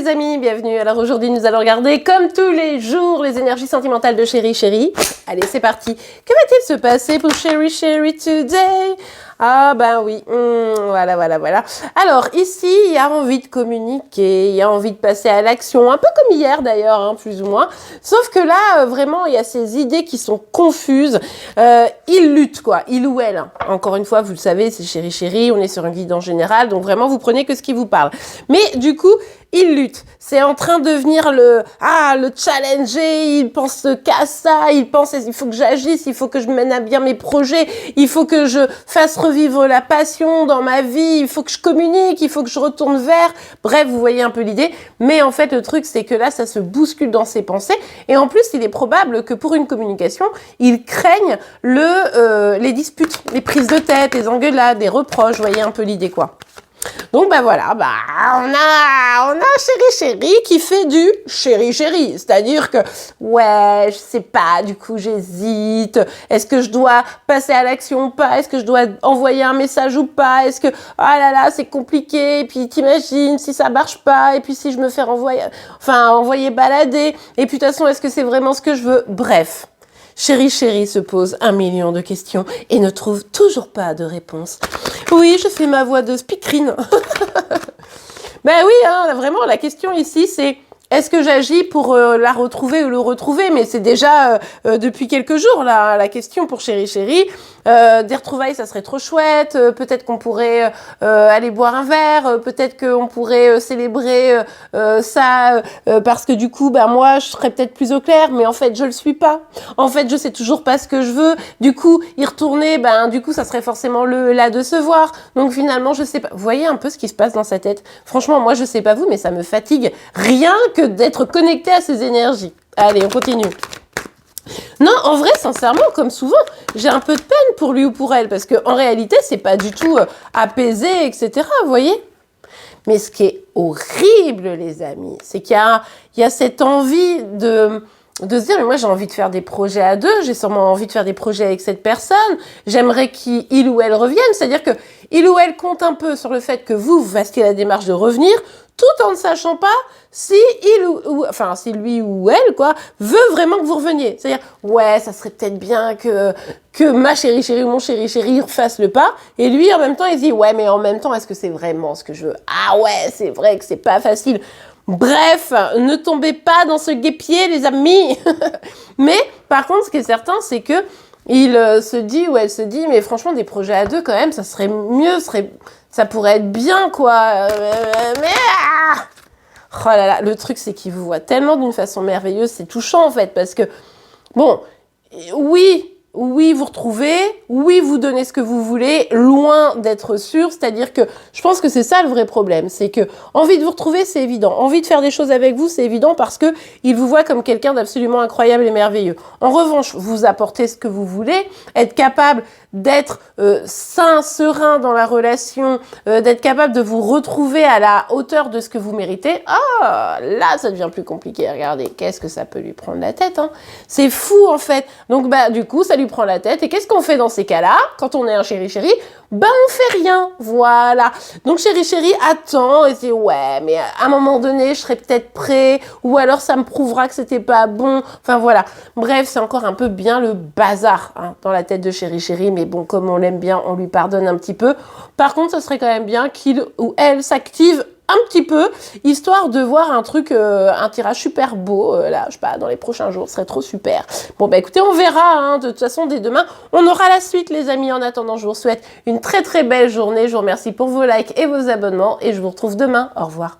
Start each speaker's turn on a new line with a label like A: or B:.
A: les amis, bienvenue. Alors aujourd'hui nous allons regarder comme tous les jours les énergies sentimentales de Chérie Chérie. Allez c'est parti. Que va-t-il se passer pour Chérie Chérie today? Ah ben oui, voilà. Alors ici, il y a envie de communiquer, il y a envie de passer à l'action, un peu comme hier d'ailleurs, hein, plus ou moins. Sauf que là, vraiment, il y a ces idées qui sont confuses. Il lutte quoi, il ou elle. Encore une fois, vous le savez, c'est Chérie Chérie, on est sur un guide en général, donc vraiment, vous prenez que ce qui vous parle. Mais du coup, il lutte. C'est en train de venir le challenger, il pense qu'à ça, il pense il faut que j'agisse, il faut que je mène à bien mes projets, il faut que je fasse revivre la passion dans ma vie, il faut que je communique, il faut que je retourne vers. Bref, vous voyez un peu l'idée. Mais en fait, le truc, c'est que là, ça se bouscule dans ses pensées. Et en plus, il est probable que pour une communication, il craigne les disputes, les prises de tête, les engueulades, les reproches. Vous voyez un peu l'idée, quoi. Donc voilà, on a Chérie Chérie qui fait du Chérie Chérie, c'est-à-dire que ouais, je sais pas, du coup j'hésite, est-ce que je dois passer à l'action ou pas, est-ce que je dois envoyer un message ou pas, est-ce que oh là là c'est compliqué, et puis t'imagines si ça marche pas, et puis si je me fais envoyer balader, et puis de toute façon est-ce que c'est vraiment ce que je veux, bref. Chérie Chérie se pose 1 million de questions et ne trouve toujours pas de réponse. Oui, je fais ma voix de speakerine. Ben oui, hein, vraiment, la question ici, c'est est-ce que j'agis pour la retrouver ou le retrouver? Mais c'est déjà depuis quelques jours, là, la question pour Chérie Chérie. Des retrouvailles, ça serait trop chouette. Peut-être qu'on pourrait aller boire un verre. Peut-être qu'on pourrait célébrer ça parce que du coup, moi, je serais peut-être plus au clair. Mais en fait, je le suis pas. En fait, je sais toujours pas ce que je veux. Du coup, y retourner, du coup, ça serait forcément la de se voir. Donc finalement, je sais pas. Vous voyez un peu ce qui se passe dans sa tête. Franchement, moi, je sais pas vous, mais ça me fatigue. Rien que d'être connecté à ces énergies. Allez, on continue. Non, en vrai, sincèrement, comme souvent, j'ai un peu de peine pour lui ou pour elle, parce qu'en réalité, c'est pas du tout apaisé, etc., vous voyez? Mais ce qui est horrible, les amis, c'est qu'il y a cette envie de se dire, mais moi j'ai envie de faire des projets à deux, j'ai sûrement envie de faire des projets avec cette personne, j'aimerais qu'il ou elle revienne, c'est-à-dire que il ou elle compte un peu sur le fait que vous fassiez la démarche de revenir, tout en ne sachant pas si si lui ou elle, quoi, veut vraiment que vous reveniez. C'est-à-dire, ouais, ça serait peut-être bien que ma Chérie Chérie ou mon Chérie Chérie fasse le pas. Et lui, en même temps, il se dit, ouais, mais en même temps, est-ce que c'est vraiment ce que je veux? Ah ouais, c'est vrai que c'est pas facile. Bref, ne tombez pas dans ce guêpier, les amis. Mais, par contre, ce qui est certain, c'est que il se dit ou elle se dit, mais franchement, des projets à deux, quand même, ça serait mieux, ça pourrait être bien, quoi. Oh là là, le truc, c'est qu'il vous voit tellement d'une façon merveilleuse, c'est touchant, en fait, parce que, bon, oui, vous retrouvez, oui, vous donnez ce que vous voulez, loin d'être sûr, c'est-à-dire que je pense que c'est ça le vrai problème, c'est que envie de vous retrouver, c'est évident, envie de faire des choses avec vous, c'est évident parce que il vous voit comme quelqu'un d'absolument incroyable et merveilleux. En revanche, vous apportez ce que vous voulez, être capable d'être sain, serein dans la relation, d'être capable de vous retrouver à la hauteur de ce que vous méritez, là, ça devient plus compliqué. Regardez, qu'est-ce que ça peut lui prendre la tête, hein? C'est fou, en fait. Donc, du coup, ça lui prend la tête. Et qu'est-ce qu'on fait dans ces cas-là, quand on est un Chérie Chérie? On fait rien. Voilà. Donc, Chérie Chérie attend et dit, ouais, mais à un moment donné, je serai peut-être prêt, ou alors ça me prouvera que c'était pas bon. Enfin, voilà. Bref, c'est encore un peu bien le bazar, hein, dans la tête de Chérie Chérie, mais bon, comme on l'aime bien, on lui pardonne un petit peu. Par contre, ce serait quand même bien qu'il ou elle s'active un petit peu, histoire de voir un tirage super beau, là, je sais pas, dans les prochains jours, ce serait trop super. Bon, écoutez, on verra, hein, de toute façon, dès demain, on aura la suite, les amis. En attendant, je vous souhaite une très très belle journée, je vous remercie pour vos likes et vos abonnements, et je vous retrouve demain. Au revoir.